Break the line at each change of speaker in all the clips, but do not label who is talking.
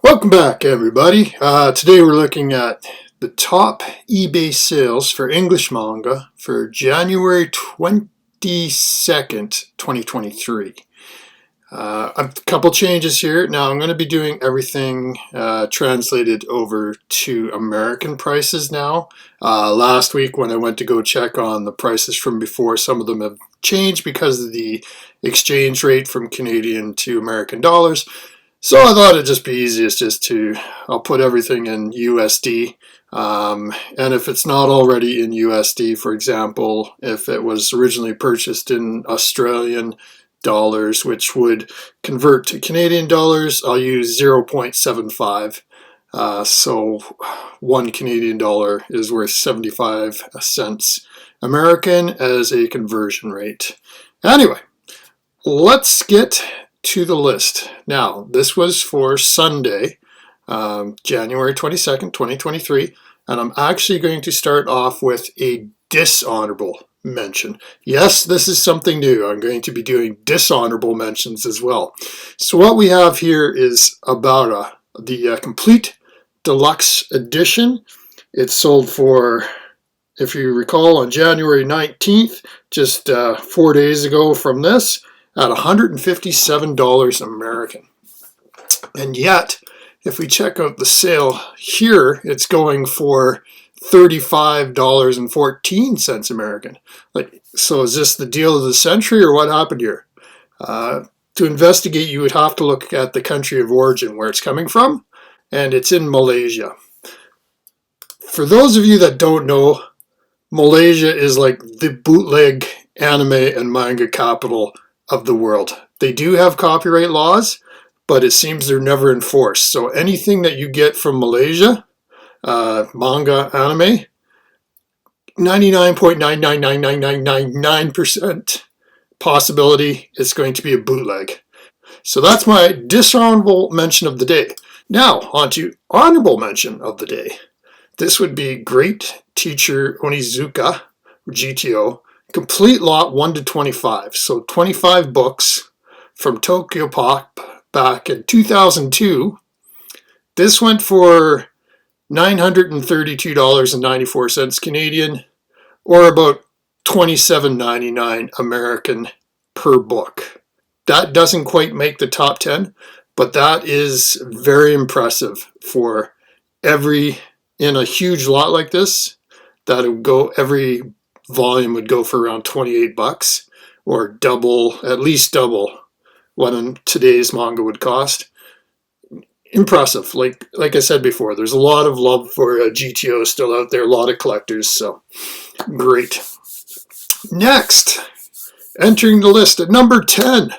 Welcome back, everybody. Today we're looking at the top eBay sales for English manga for January 22nd, 2023. A couple changes here. Now I'm going to be doing everything translated over to American prices now. Last week when I went to go check on the prices from before, some of them have changed because of the exchange rate from Canadian to American dollars. So I thought it'd just be easiest I'll put everything in USD. And if it's not already in USD, for example, if it was originally purchased in Australian dollars, which would convert to Canadian dollars, I'll use 0.75. So 1 Canadian dollar is worth 75 cents American as a conversion rate. Anyway, let's get to the list. Now, this was for Sunday, January 22nd, 2023, and I'm actually going to start off with a dishonorable mention. Yes, this is something new. I'm going to be doing dishonorable mentions as well. So what we have here is about the complete deluxe edition. It's sold for, if you recall, on January 19th, just 4 days ago from this, at $157 American. And yet, if we check out the sale here, it's going for $35.14 American. So is this the deal of the century, or what happened here? To investigate, you would have to look at the country of origin where it's coming from, and it's in Malaysia. For those of you that don't know, Malaysia is like the bootleg anime and manga capital of the world. They do have copyright laws, but it seems they're never enforced. So anything that you get from Malaysia, manga, anime, 99.9999999% possibility it's going to be a bootleg. So that's my dishonorable mention of the day. Now, on to honorable mention of the day. This would be Great Teacher Onizuka, GTO, complete lot 1 to 25. So 25 books from Tokyo Pop back in 2002. This went for $932.94 Canadian, or about $27.99 American per book. That doesn't quite make the top 10, but that is very impressive for in a huge lot like this, that would go, every volume would go for around $28, or double, at least double what today's manga would cost. Impressive. Like I said before, there's a lot of love for GTO still out there, a lot of collectors, so great. Next, entering the list at number 10,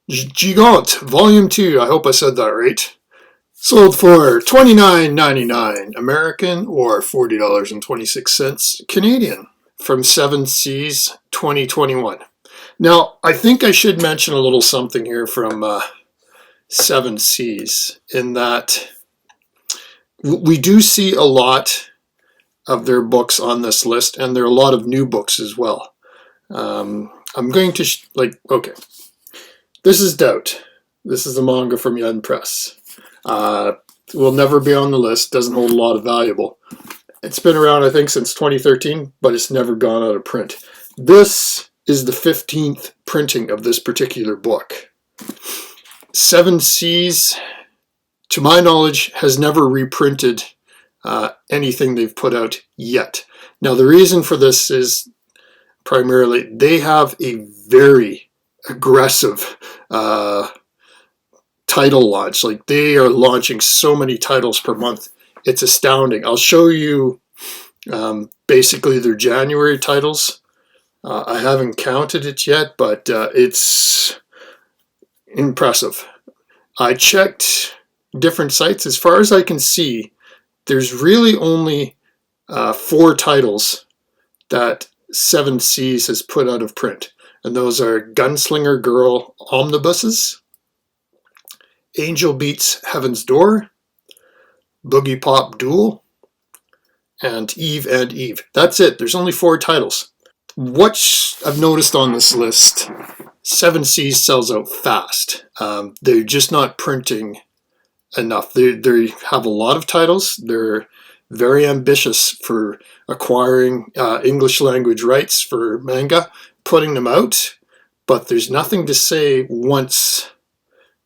Gigant, Volume 2, I hope I said that right. Sold for $29.99 American, or $40.26 Canadian, from 7 Seas 2021. Now, I think I should mention a little something here from 7 Seas, in that we do see a lot of their books on this list, and there are a lot of new books as well. I'm going to, okay, this is Doubt. This is a manga from Yen Press. Will never be on the list, doesn't hold a lot of valuable. It's been around, I think, since 2013, but it's never gone out of print. This is the 15th printing of this particular book. 7 Seas, to my knowledge, has never reprinted anything they've put out yet. Now, the reason for this is primarily they have a very aggressive title launch. Like, they are launching so many titles per month. It's astounding. I'll show you basically their January titles. I haven't counted it yet, but it's impressive. I checked different sites. As far as I can see, there's really only 4 titles that 7 Seas has put out of print. And those are Gunslinger Girl Omnibuses, Angel Beats Heaven's Door, Boogie Pop Duel, and Eve and Eve. That's it. There's only 4 titles. What I've noticed on this list, 7 Seas sells out fast. They're just not printing enough. They have a lot of titles. They're very ambitious for acquiring English language rights for manga, putting them out, but there's nothing to say once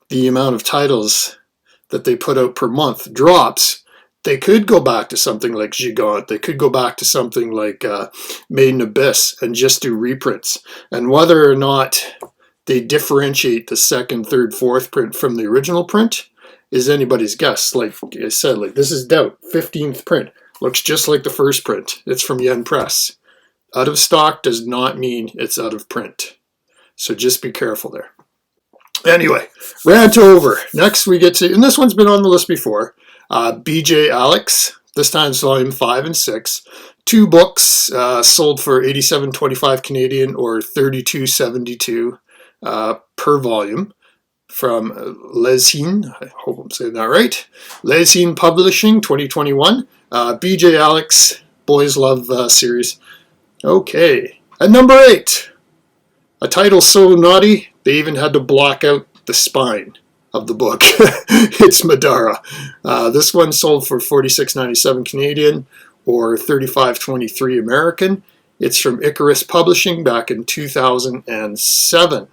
the amount of titles that they put out per month drops, they could go back to something like Gigant. They could go back to something like Made in Abyss and just do reprints. And whether or not they differentiate the second, third, fourth print from the original print is anybody's guess. Like I said, like this is Doubt, 15th print. Looks just like the first print. It's from Yen Press. Out of stock does not mean it's out of print. So just be careful there. Anyway, rant over. Next we get to, and this one's been on the list before, BJ Alex. This time it's volume 5 and 6. 2 books sold for $87.25 Canadian or $32.72 per volume from Lezhin. I hope I'm saying that right. Lezhin Publishing, 2021. BJ Alex, Boys Love series. Okay. At number 8, a title so naughty they even had to block out the spine of the book. It's Madara. This one sold for $46.97 Canadian or $35.23 American. It's from Icarus Publishing back in 2007.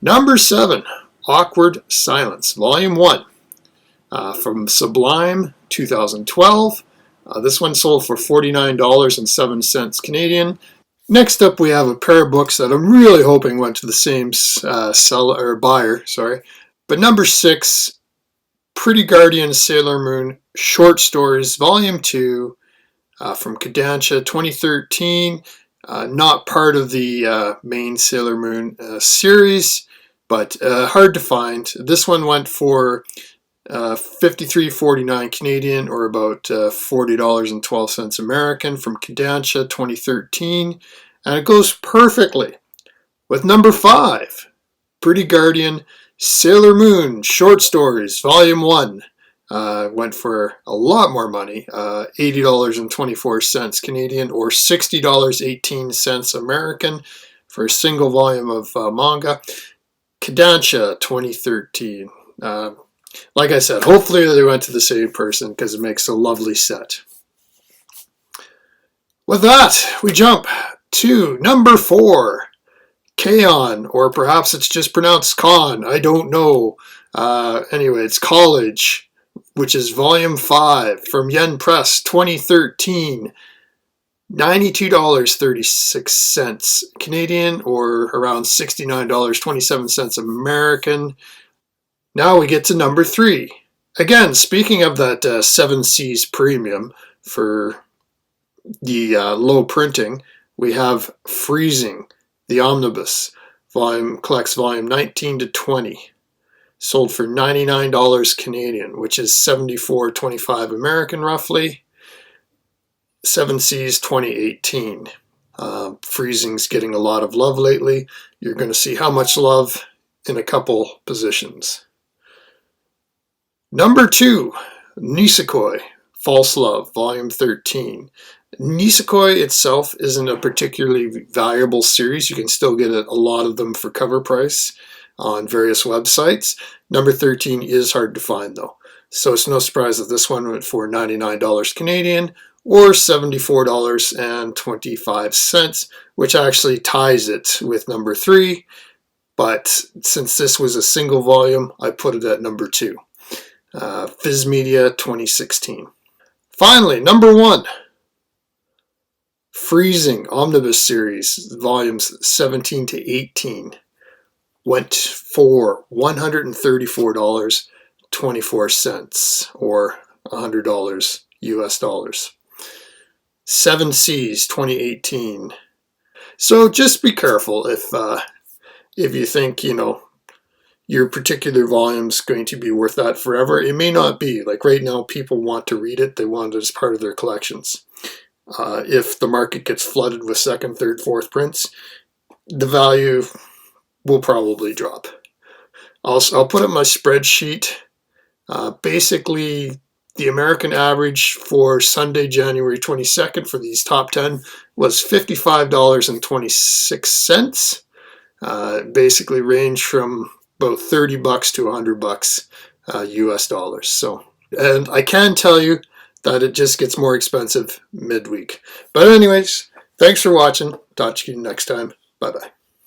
Number 7, Awkward Silence, Volume 1, from Sublime, 2012. This one sold for $49.07 Canadian. Next up, we have a pair of books that I'm really hoping went to the same buyer. But number 6, Pretty Guardian Sailor Moon Short Stories, Volume 2, from Kodansha, 2013. Not part of the main Sailor Moon series, but hard to find. This one went for $53.49 Canadian or about $40.12 American from Kodansha, 2013. And it goes perfectly with number 5, Pretty Guardian Sailor Moon Short Stories, Volume 1. Went for a lot more money, $80.24 Canadian or $60.18 American for a single volume of manga. Kodansha, 2013. Like I said, hopefully they went to the same person because it makes a lovely set. With that, we jump to number 4, K-On, or perhaps it's just pronounced Con, I don't know. Anyway, it's College, which is Volume 5 from Yen Press, 2013. $92.36 Canadian or around $69.27 American. Now we get to number 3. Again, speaking of that 7 Seas premium for the low printing, we have Freezing, the Omnibus, collects volume 19 to 20. Sold for $99 Canadian, which is $74.25 American roughly. 7 Seas 2018. Freezing's getting a lot of love lately. You're going to see how much love in a couple positions. Number 2, Nisekoi, False Love, Volume 13. Nisekoi itself isn't a particularly valuable series. You can still get a lot of them for cover price on various websites. Number 13 is hard to find though. So it's no surprise that this one went for $99 Canadian or $74.25, which actually ties it with number 3. But since this was a single volume, I put it at number 2. Viz Media 2016. Finally, number 1, Freezing Omnibus Series, volumes 17 to 18, went for $134.24 or $100 US dollars. 7 Seas 2018. So just be careful if you think, your particular volume's going to be worth that forever. It may not be. Like right now, people want to read it. They want it as part of their collections. If the market gets flooded with second, third, fourth prints, the value will probably drop. I'll put up my spreadsheet. Basically, the American average for Sunday, January 22nd for these top 10 was $55.26. Basically range from about $30 to $100 US dollars. So, and I can tell you that it just gets more expensive midweek. But anyways, thanks for watching. Talk to you next time. Bye-bye.